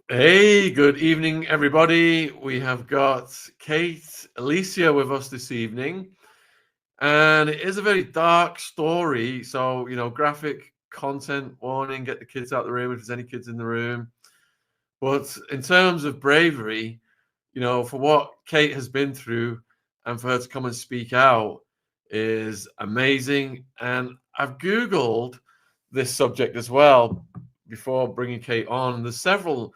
Hey, good evening, everybody. We have got Kate Elysia with us this evening, and it is a very dark story. So, graphic content warning, get the kids out of the room if there's any kids in the room. But in terms of bravery, for what Kate has been through and for her to come and speak out is amazing. And I've Googled this subject as well before bringing Kate on. There's several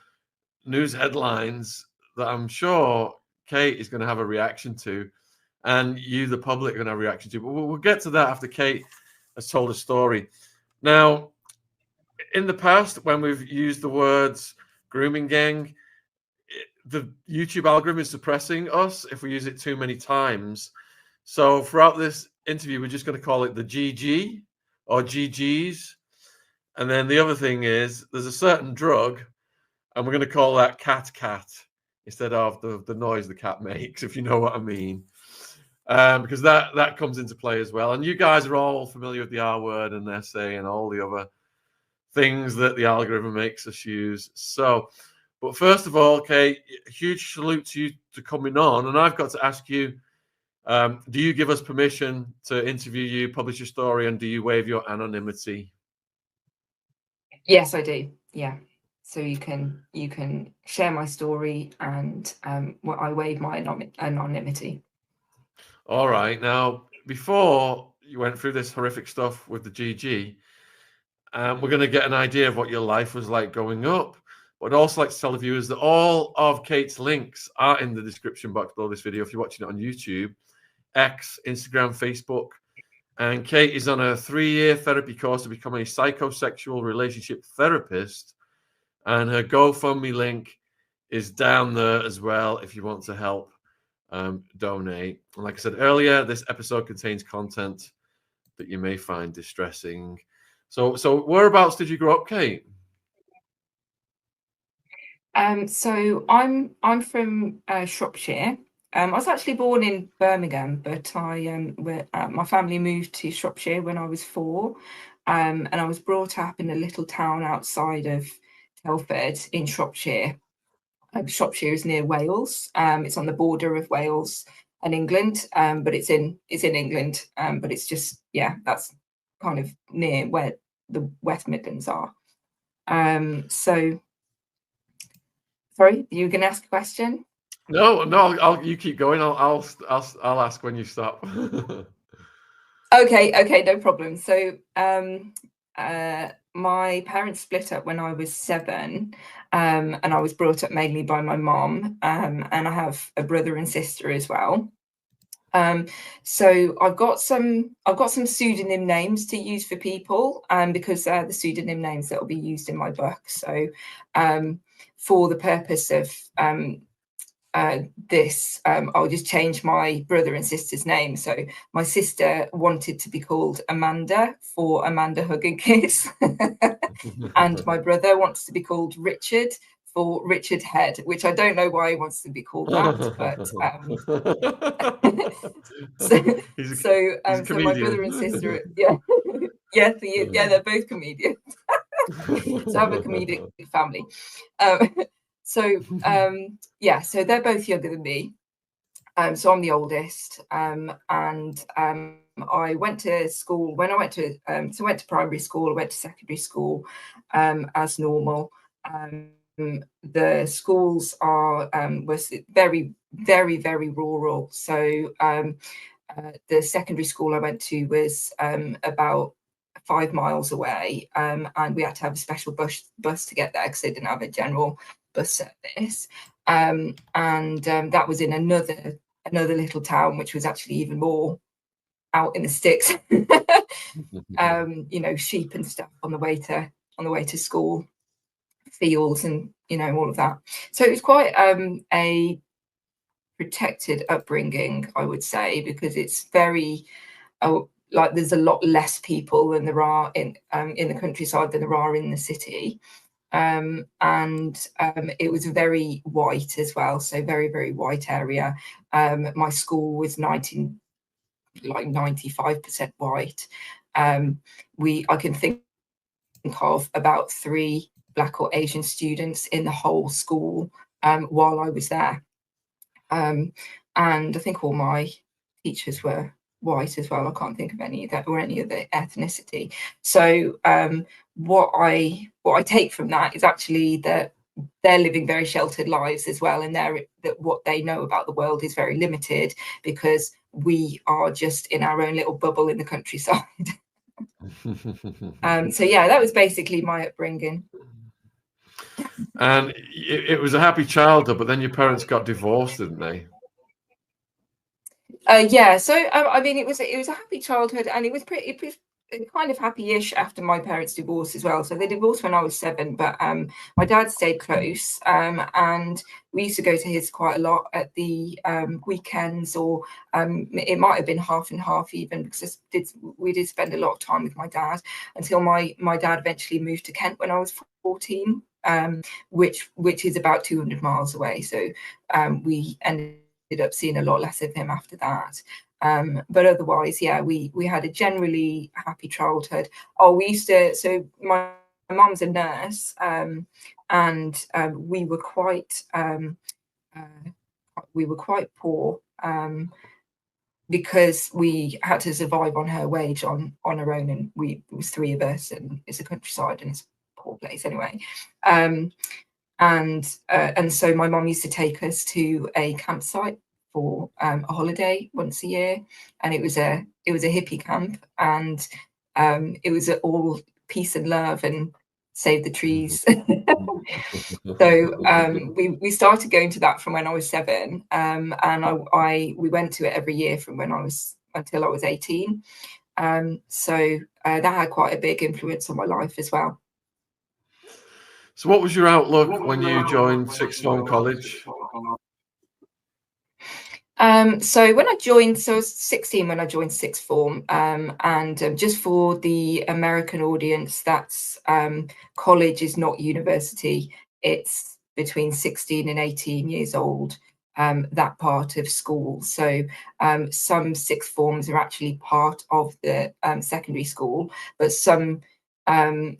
news headlines that I'm sure Kate is going to have a reaction to, and you, the public, are going to have a reaction to. But we'll get to that after Kate has told a story. Now, in the past, when we've used the words grooming gang, the YouTube algorithm is suppressing us if we use it too many times. So throughout this interview, we're just going to call it the GG or GGs. And then the other thing is there's a certain drug, and we're going to call that cat instead of the noise the cat makes, if you know what I mean. Because that comes into play as well. And you guys are all familiar with the R word and essay and all the other things that the algorithm makes us use. So, but first of all, Kate, a huge salute to you to coming on. And I've got to ask you, do you give us permission to interview you, publish your story, and do you waive your anonymity? Yes, I do. Yeah. So you can share my story, and I waive my anonymity. All right. Now, before you went through this horrific stuff with the GG, we're going to get an idea of what your life was like growing up. But I'd also like to tell the viewers that all of Kate's links are in the description box below this video if you're watching it on YouTube, X, Instagram, Facebook. And Kate is on a 3-year therapy course to become a psychosexual relationship therapist. And her GoFundMe link is down there as well if you want to help donate. And like I said earlier, this episode contains content that you may find distressing. So whereabouts did you grow up, Kate? So I'm from Shropshire. I was actually born in Birmingham, but my family moved to Shropshire when I was 4, and I was brought up in a little town outside of Telford in Shropshire. Shropshire is near Wales. It's on the border of Wales and England, but it's in England. But it's just that's kind of near where the West Midlands are. So, sorry, you were going to ask a question? No, you keep going. I'll ask when you stop. Okay, no problem. So, my parents split up when I was 7, and I was brought up mainly by my mom, and I have a brother and sister as well. So I've got some pseudonym names to use for people, because they're the pseudonym names that will be used in my book. So, for the purpose of this, I'll just change my brother and sister's name. So my sister wanted to be called Amanda for Amanda Hug and Kiss, and my brother wants to be called Richard for Richard Head, which I don't know why he wants to be called that, but so my brother and sister, they're both comedians. So I have a comedic family. So they're both younger than me. So I'm the oldest, and I went to school. When I went to primary school, I went to secondary school as normal. The schools was very, very, very rural. So the secondary school I went to was about 5 miles away, and we had to have a special bus to get there because they didn't have a general bus service. And that was in another little town, which was actually even more out in the sticks. Sheep and stuff on the way to school, fields, and all of that. So it was quite a protected upbringing, I would say, because it's very like there's a lot less people than there are in the countryside than there are in the city. And it was very white as well, so very, very white area. My school was 95% white. I can think of about 3 Black or Asian students in the whole school while I was there. And I think all my teachers were white as well. I can't think of any that or any other ethnicity. So what I take from that is actually that they're living very sheltered lives as well, and that what they know about the world is very limited, because we are just in our own little bubble in the countryside. So yeah, that was basically my upbringing. And it was a happy childhood, but then your parents got divorced, didn't they? Yeah, so I mean, it was a happy childhood, and it was kind of happy-ish after my parents' divorce as well. So they divorced when I was 7, but my dad stayed close, and we used to go to his quite a lot at the weekends, or it might have been half and half even, because we did spend a lot of time with my dad until my dad eventually moved to Kent when I was 14, which is about 200 miles away. So we ended up seeing a lot less of him after that. But otherwise, yeah, we had a generally happy childhood. We used to, so my mum's a nurse, and we were quite poor, because we had to survive on her wage on our own, and it was 3 of us, and it's a countryside and it's a poor place anyway. And so my mum used to take us to a campsite for a holiday once a year, and it was a hippie camp, and it was all peace and love and save the trees. So we started going to that from when I was 7, and we went to it every year from until I was 18. So that had quite a big influence on my life as well. So what was your outlook when you joined sixth form college? So when I joined, so I was 16 when I joined sixth form, and just for the American audience, that's college is not university. It's between 16 and 18 years old, that part of school. So some sixth forms are actually part of the secondary school, but some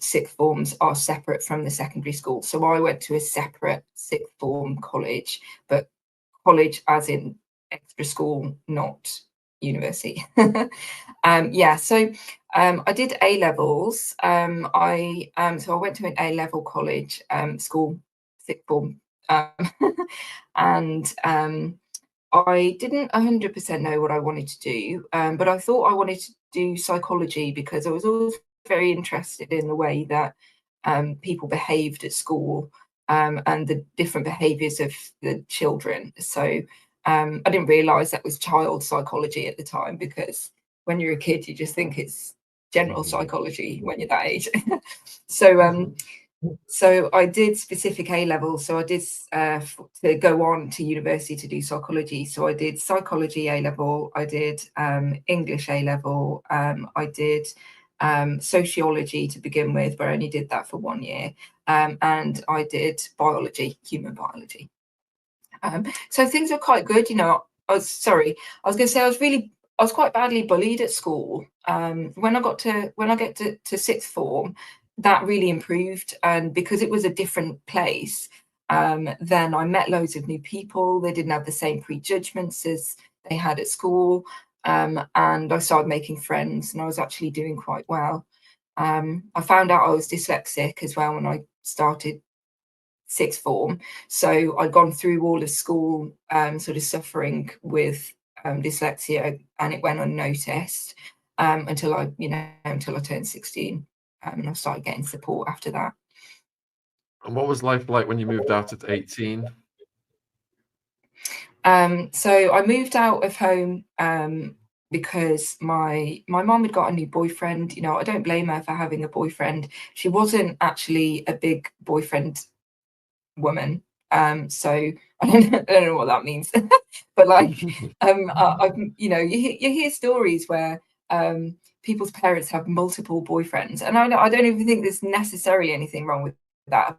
sixth forms are separate from the secondary school. So I went to a separate sixth form college, but college as in extra school, not university. Yeah, so I did A levels. So I went to an A level college school, sixth form, and I didn't 100% know what I wanted to do, but I thought I wanted to do psychology because I was always very interested in the way that people behaved at school, and the different behaviors of the children. So I didn't realize that was child psychology at the time, because when you're a kid, you just think it's general psychology when you're that age. So I did specific A levels. So I did to go on to university to do psychology. So I did psychology A level. I did English A level. I did sociology to begin with, but I only did that for 1 year. And I did biology, human biology. So things were quite good. I was going to say I was quite badly bullied at school. When I get to sixth form, that really improved, and because it was a different place, then I met loads of new people. They didn't have the same prejudgments as they had at school, and I started making friends, and I was actually doing quite well. I found out I was dyslexic as well when I started sixth form, so I'd gone through all of school sort of suffering with dyslexia, and it went unnoticed until I turned 16, and I started getting support after that. And what was life like when you moved out at 18? So I moved out of home because my mom had got a new boyfriend. I don't blame her for having a boyfriend. She wasn't actually a big boyfriend woman, so I don't know what that means. But like you hear stories where people's parents have multiple boyfriends, and I don't even think there's necessarily anything wrong with that,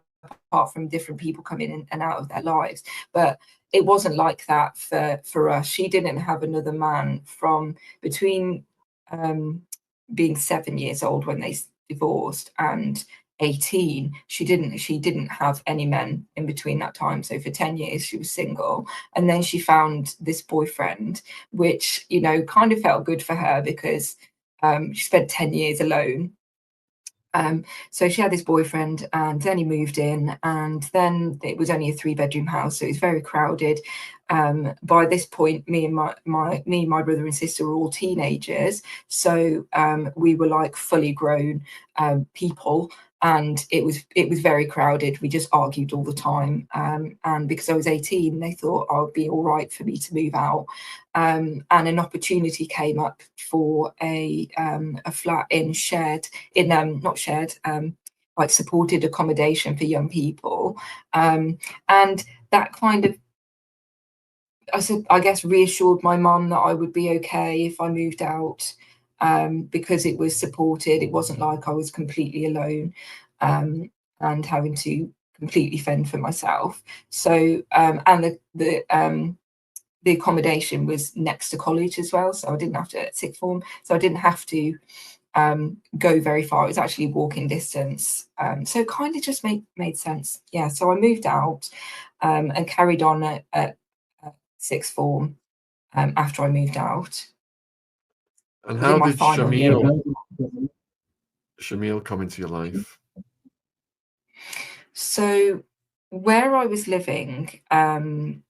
apart from different people coming in and out of their lives. But it wasn't like that for us. She didn't have another man from between being 7 years old when they divorced and 18, she didn't have any men in between that time. So for 10 years she was single, and then she found this boyfriend, which, you know, kind of felt good for her because she spent 10 years alone. So she had this boyfriend, and then he moved in, and then it was only a 3-bedroom house, so it was very crowded. By this point, me and my brother and sister were all teenagers, so we were like fully grown people, and it was very crowded. We just argued all the time, and because I was 18, they thought I would be all right for me to move out. And an opportunity came up for a flat in not shared, like supported accommodation for young people, and that kind of, I guess, reassured my mum that I would be okay if I moved out, because it was supported. It wasn't like I was completely alone and having to completely fend for myself. So and the accommodation was next to college as well, so I didn't have to, at sixth form, so I didn't have to go very far. It was actually walking distance, so it kind of just made sense. Yeah, so I moved out and carried on at sixth form after I moved out. And how did Shamil come into your life? So where I was living, so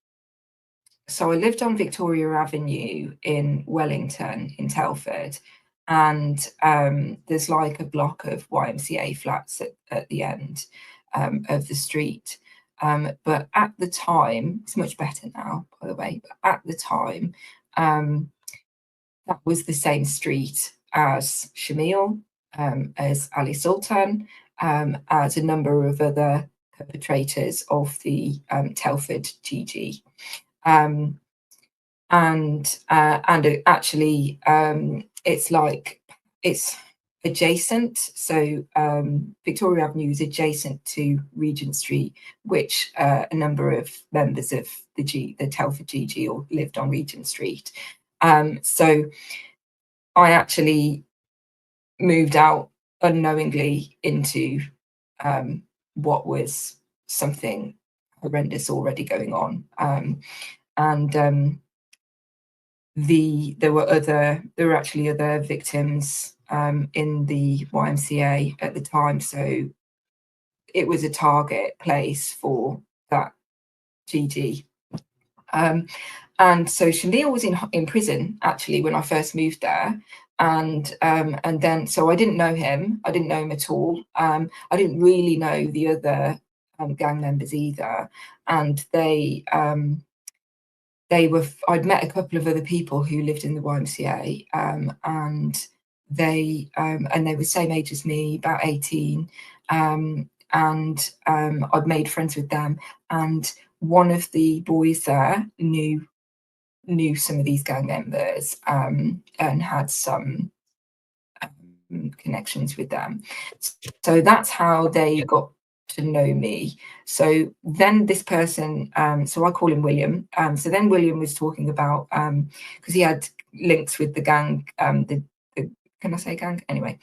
I lived on Victoria Avenue in Wellington in Telford, and there's like a block of YMCA flats at the end of the street. But at the time, it's much better now, by the way, but at the time, that was the same street as Shamil, as Ali Sultan, as a number of other perpetrators of the Telford GG. And actually, it's adjacent. So Victoria Avenue is adjacent to Regent Street, which a number of members of the Telford GG all lived on Regent Street. So I actually moved out unknowingly into what was something horrendous already going on. And there were actually other victims in the YMCA at the time, so it was a target place for that GG. And so Shamil was in prison actually when I first moved there, and then so I didn't know him. I didn't know him at all. I didn't really know the other gang members either, and I'd met a couple of other people who lived in the YMCA, and they were the same age as me, about 18, and I'd made friends with them, and one of the boys there knew some of these gang members, and had some connections with them. So that's how they got to know me. So then this person, so I call him William. So then William was talking about, because he had links with the gang, the can I say gang? Anyway,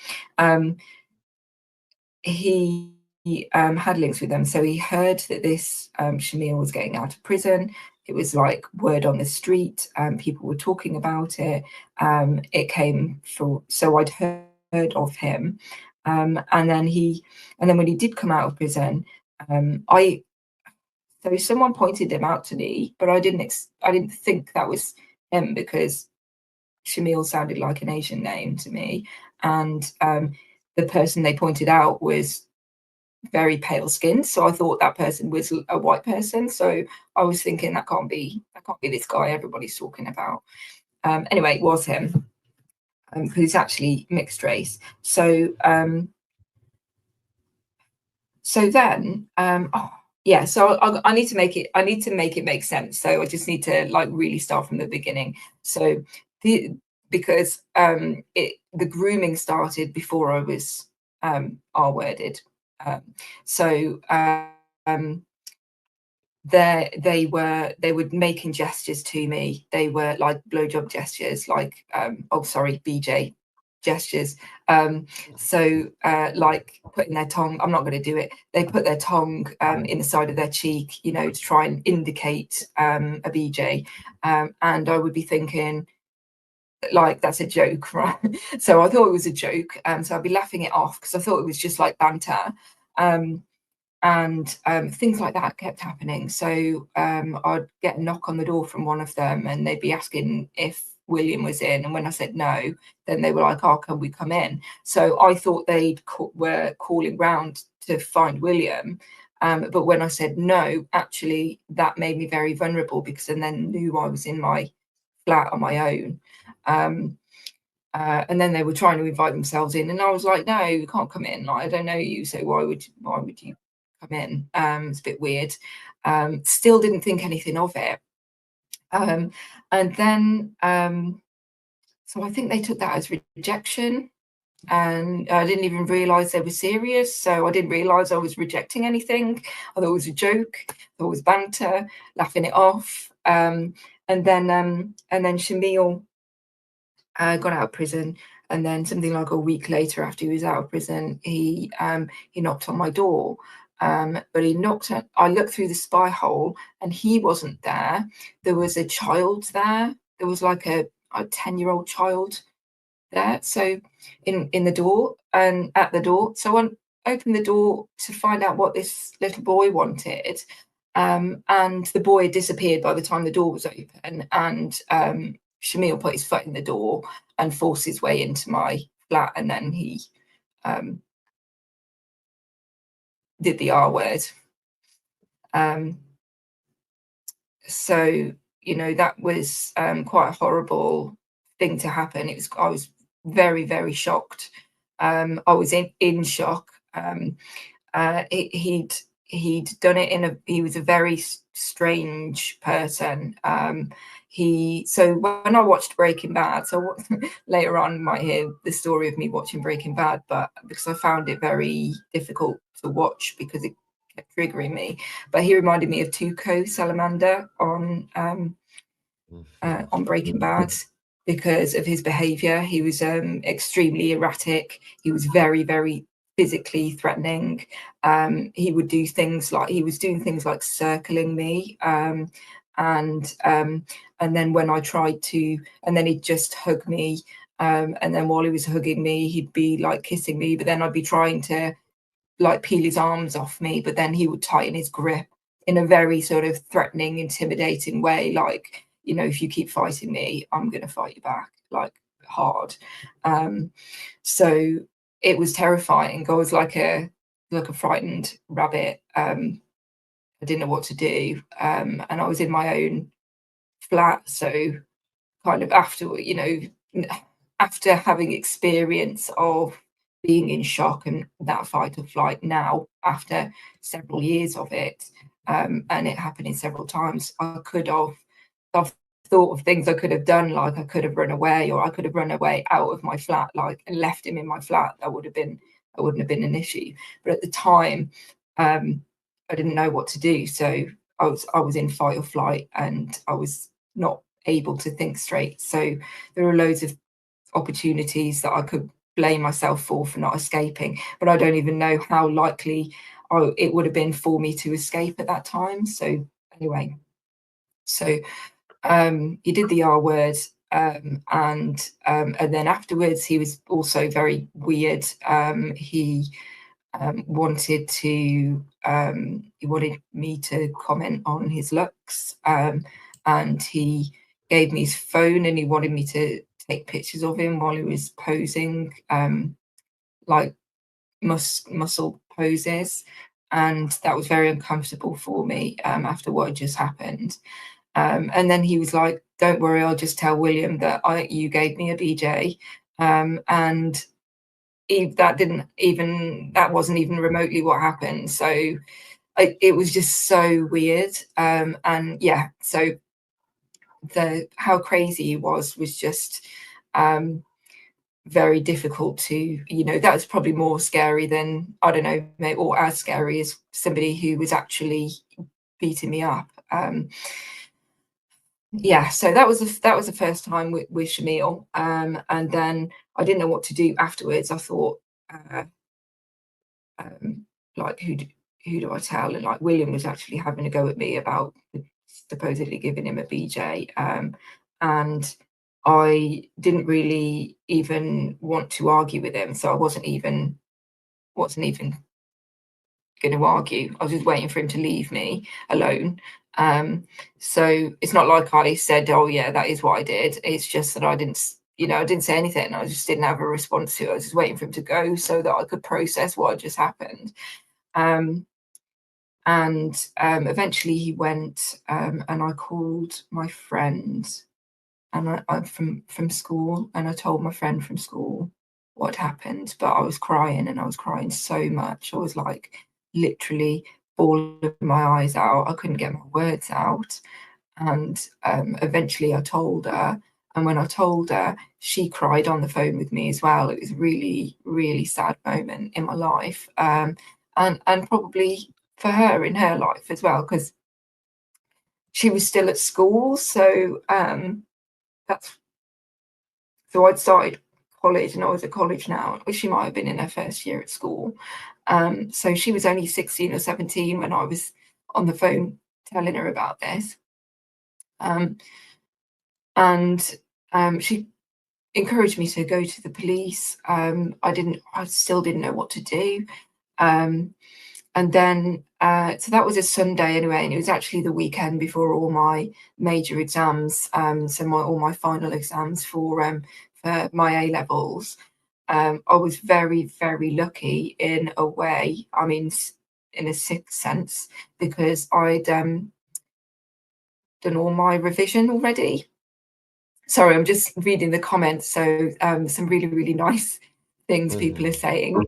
he had links with them. So he heard that this Shamil was getting out of prison. It was like word on the street. People were talking about it. It came for, so I'd heard of him. And then when he did come out of prison, so someone pointed him out to me, but I didn't think that was him, because Shamil sounded like an Asian name to me, and the person they pointed out was very pale skinned, so I thought that person was a white person. So I was thinking that can't be this guy everybody's talking about. Anyway, it was him, who's actually mixed race. So then so I need to make it make sense. So I just need to like really start from the beginning. So because the grooming started before I was R-worded. So they were making gestures to me. They were like blowjob gestures, like oh sorry, BJ, gestures. So like putting their tongue, I'm not going to do it, they put their tongue in the side of their cheek, you know, to try and indicate a BJ, and I would be thinking, like, that's a joke, right? So I thought it was a joke, so I'd be laughing it off because I thought it was just like banter, and things like that kept happening. So I'd get a knock on the door from one of them, and they'd be asking if William was in, and when I said no, then they were like, "Oh, can we come in?" So I thought they were calling round to find William, but when I said no, actually that made me very vulnerable, because then they knew I was in my flat on my own. And then they were trying to invite themselves in, and I was like, "No, you can't come in. Like, I don't know you, so why would you come in?" It's a bit weird. Still didn't think anything of it. And then, so I think they took that as rejection, and I didn't even realise they were serious. So I didn't realise I was rejecting anything. I thought it was a joke. I thought it was banter, laughing it off. And then Shamil got out of prison, and then something like a week later, after he was out of prison, he knocked on my door. But he knocked at, I looked through the spy hole, and he wasn't there. There was a child there. There was like a 10-year-old child there. So in the door, and at the door. So I opened the door to find out what this little boy wanted. And the boy had disappeared by the time the door was open. And Shamil put his foot in the door and forced his way into my flat, and then he did the R word. So, you know, that was quite a horrible thing to happen. I was very, very shocked. I was in shock. He'd done it he was a very strange person. So when I watched Breaking Bad, so later on you might hear the story of me watching Breaking Bad, but because I found it very difficult to watch because it kept triggering me. But he reminded me of Tuco Salamander on Breaking Bad, because of his behavior. He was extremely erratic. He was very, very physically threatening. He would do things like, he was doing things like circling me, and then when I tried to, and then he'd just hug me, and then while he was hugging me, he'd be like kissing me, but then I'd be trying to like peel his arms off me, but then he would tighten his grip in a very sort of threatening, intimidating way, like, you know, if you keep fighting me, I'm going to fight you back, like, hard. So it was terrifying. I was like a frightened rabbit. I didn't know what to do, and I was in my own flat. So kind of after, you know, after having experience of being in shock and that fight or flight, now after several years of it, and it happening several times, I've thought of things I could have done, like I could have run away, or I could have run away out of my flat, like, and left him in my flat. That wouldn't have been an issue. But at the time, I didn't know what to do. So I was in fight or flight, and I was not able to think straight. So there were loads of opportunities that I could blame myself for not escaping, but I don't even know how likely it would have been for me to escape at that time. So anyway, so he did the R word, and then afterwards he was also very weird. He wanted me to comment on his looks, and he gave me his phone, and he wanted me to take pictures of him while he was posing, like muscle poses, and that was very uncomfortable for me after what had just happened. And then he was like, "Don't worry, I'll just tell William that you gave me a BJ," and that wasn't even remotely what happened. So it was just so weird. And yeah, so how crazy he was just very difficult to, you know, that was probably more scary than, I don't know, maybe, or as scary as somebody who was actually beating me up. yeah, so that was the first time with Shamil, and then I didn't know what to do afterwards. I thought, like, who do I tell? And like William was actually having a go at me about supposedly giving him a BJ, and I didn't really even want to argue with him, so I wasn't even going to argue. I was just waiting for him to leave me alone. So it's not like I said, "Oh yeah, that is what I did." It's just that I didn't, I didn't say anything. I just didn't have a response to it. I was just waiting for him to go so that I could process what had just happened. And eventually he went, and I called my friend, and I from school, and I told my friend from school what happened. But I was crying, and I was crying so much. I was like literally bawling my eyes out. I couldn't get my words out. And eventually I told her. And when I told her, she cried on the phone with me as well. It was a really, really sad moment in my life. And probably for her in her life as well, because she was still at school. So that's so I'd started college, and I was at college now. She might have been in her first year at school. So she was only 16 or 17 when I was on the phone telling her about this. And she encouraged me to go to the police. I still didn't know what to do. And then, so that was a Sunday anyway, and it was actually the weekend before all my major exams, so all my final exams for my A levels. I was very, very lucky in a way. I mean, in a sixth sense, because I'd done all my revision already. Sorry, I'm just reading the comments. So some really, really nice things people are saying.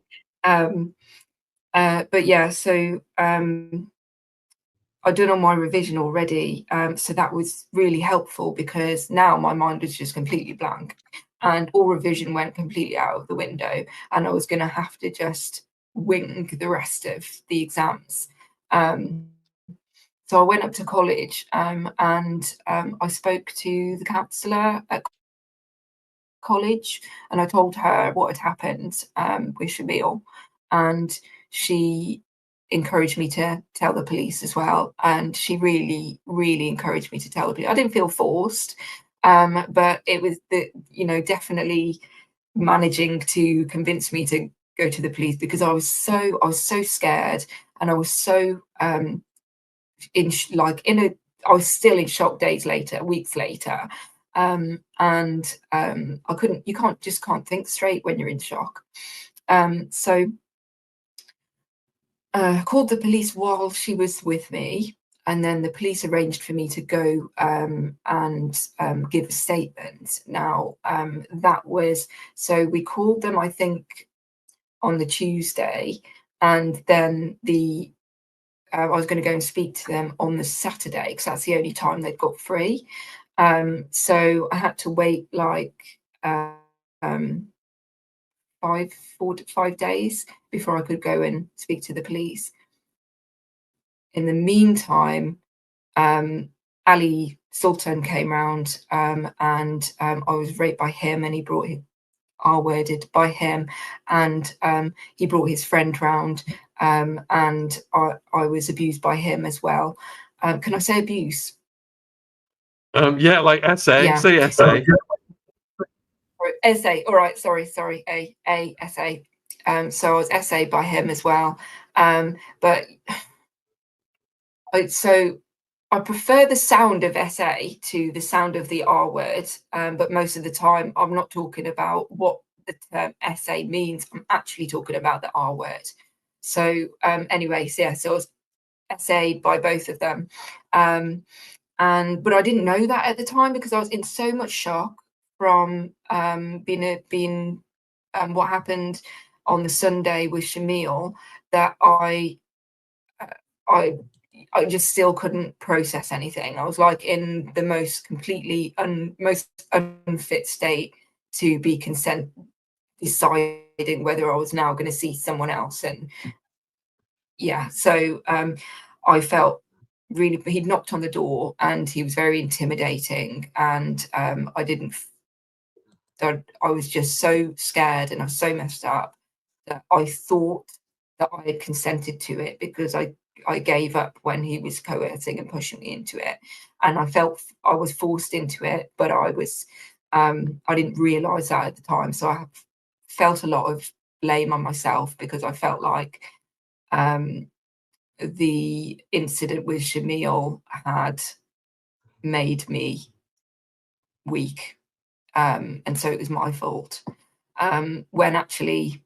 But yeah, so I'd done all my revision already. So that was really helpful because now my mind was just completely blank and all revision went completely out of the window. And I was going to have to just wing the rest of the exams. So I went up to college and I spoke to the counsellor at college, and I told her what had happened with Shamil, and she encouraged me to tell the police as well. And she really, really encouraged me to tell the police. I didn't feel forced, but it was definitely managing to convince me to go to the police because I was so scared, and I was so I was still in shock days later, weeks later. And I couldn't, you can't think straight when you're in shock. So called the police while she was with me, and then the police arranged for me to go and give a statement. Now, that was, so we called them, I think, on the Tuesday, and then I was going to go and speak to them on the Saturday because that's the only time they'd got free. So I had to wait like 5 days before I could go and speak to the police. In the meantime, Ali Sultan came round, and I was raped by him, and he brought him, R-worded by him, and he brought his friend round, and I was abused by him as well. Can I say abuse? Yeah, like essay. Yeah. Say essay. Essay. All right. Sorry. A essay. So I was essayed by him as well. But so I prefer the sound of essay to the sound of the R word. But most of the time, I'm not talking about what the term essay means. I'm actually talking about the R word. So anyway, so yeah, so I was essayed by both of them. But I didn't know that at the time because I was in so much shock from being what happened on the Sunday with Shamil that I just still couldn't process anything. I was like in the most completely most unfit state to be deciding whether I was now going to see someone else. And yeah, so I felt really, he'd knocked on the door and he was very intimidating, and I was just so scared and I was so messed up that I thought that I had consented to it, because I gave up when he was coercing and pushing me into it, and I felt I was forced into it, but I didn't realise that at the time. So I felt a lot of blame on myself, because I felt like the incident with Shamil had made me weak, and so it was my fault, when actually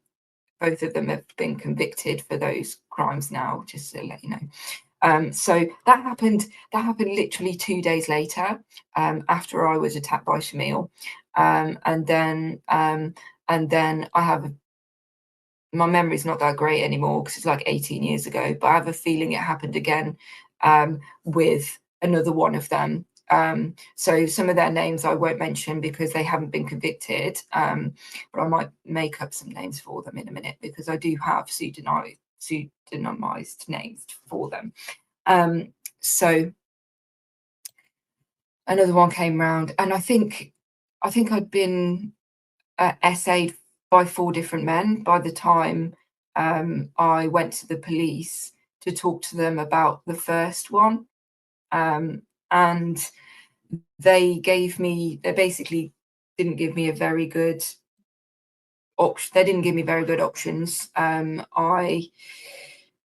both of them have been convicted for those crimes now, just to let you know. So that happened literally 2 days later, after I was attacked by Shamil, and then I have my memory's not that great anymore, because it's like 18 years ago, but I have a feeling it happened again, with another one of them. So some of their names I won't mention because they haven't been convicted, but I might make up some names for them in a minute, because I do have pseudonymized names for them. So another one came round, and I think I'd been essayed by 4 different men by the time I went to the police to talk to them about the first one, and they basically didn't give me a very good option. They didn't give me very good options. I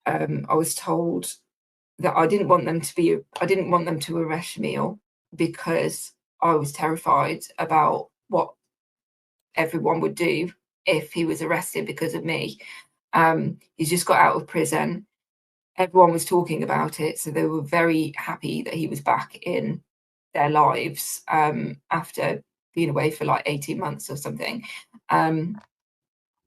was told that I didn't want them to arrest Shamil, because I was terrified about what everyone would do if he was arrested because of me. He's just got out of prison. Everyone was talking about it, so they were very happy that he was back in their lives, after being away for like 18 months or something.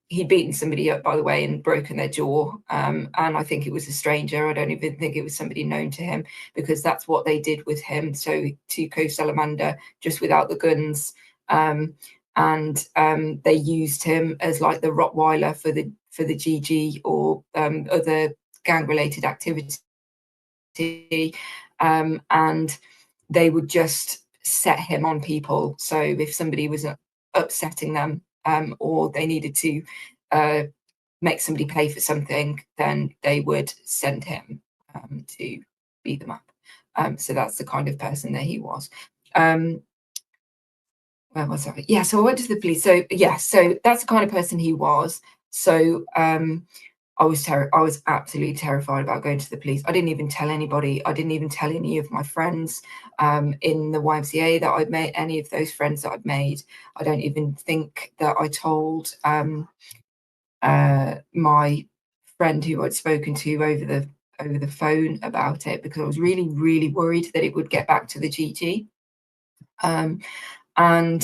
He'd beaten somebody up, by the way, and broken their jaw, and I think it was a stranger. I don't even think it was somebody known to him, because that's what they did with him. So to co-salamander, just without the guns, and they used him as like the Rottweiler for the GG or other gang-related activity, and they would just set him on people. So if somebody was upsetting them, or they needed to make somebody pay for something, then they would send him to beat them up. So that's the kind of person that he was. Where was I? Yeah, so I went to the police. So yeah, so that's the kind of person he was. So I was absolutely terrified about going to the police. I didn't even tell anybody. I didn't even tell any of my friends in the YMCA that I'd made, any of those friends that I'd made. I don't even think that I told my friend who I'd spoken to over the phone about it, because I was really, really worried that it would get back to the GG. And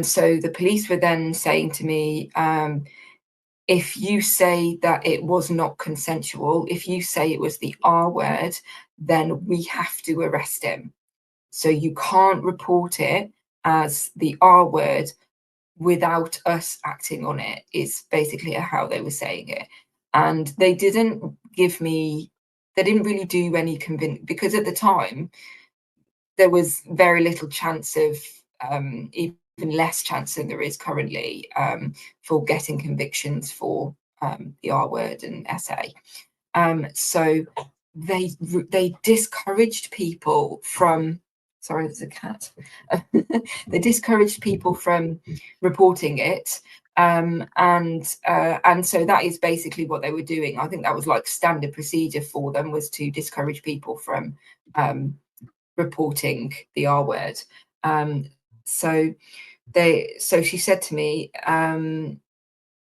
so the police were then saying to me, if you say that it was not consensual, if you say it was the R word, then we have to arrest him. So you can't report it as the R word without us acting on it, is basically how they were saying it. And they didn't really do any convincing, because at the time there was very little chance of, even less chance than there is currently, for getting convictions for the R word and SA. So they discouraged people from, sorry, there's a cat. They discouraged people from reporting it. And so that is basically what they were doing. I think that was like standard procedure for them, was to discourage people from reporting the R word. So she said to me,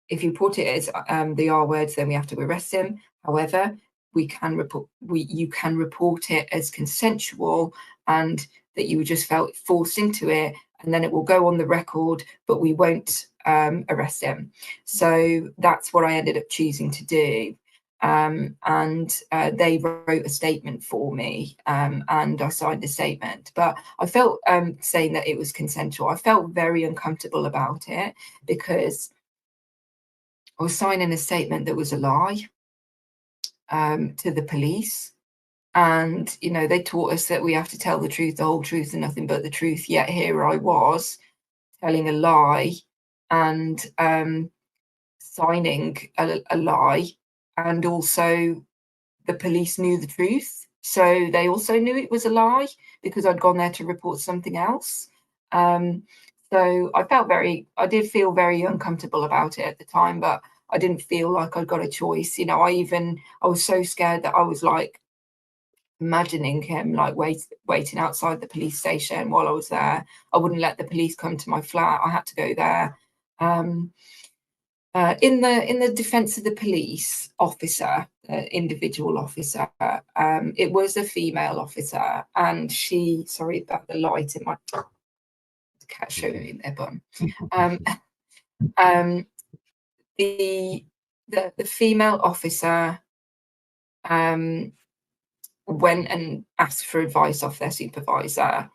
if you report it as the R words, then we have to arrest him. However, you can report it as consensual, and that you just felt forced into it, and then it will go on the record, but we won't arrest him. So that's what I ended up choosing to do. And they wrote a statement for me, and I signed a statement. But I felt, saying that it was consensual, I felt very uncomfortable about it, because I was signing a statement that was a lie to the police, And, you know, they taught us that we have to tell the truth, the whole truth, and nothing but the truth. Yet here I was telling a lie and signing a lie. And also the police knew the truth. So they also knew it was a lie because I'd gone there to report something else. So I did feel very uncomfortable about it at the time, but I didn't feel like I got a choice. You know, I was so scared that I was like imagining him like waiting outside the police station while I was there. I wouldn't let the police come to my flat. I had to go there. In the defence of the police officer, individual officer, it was a female officer, and she, sorry about the light in my cat showing me in their bum. The female officer went and asked for advice off their supervisor,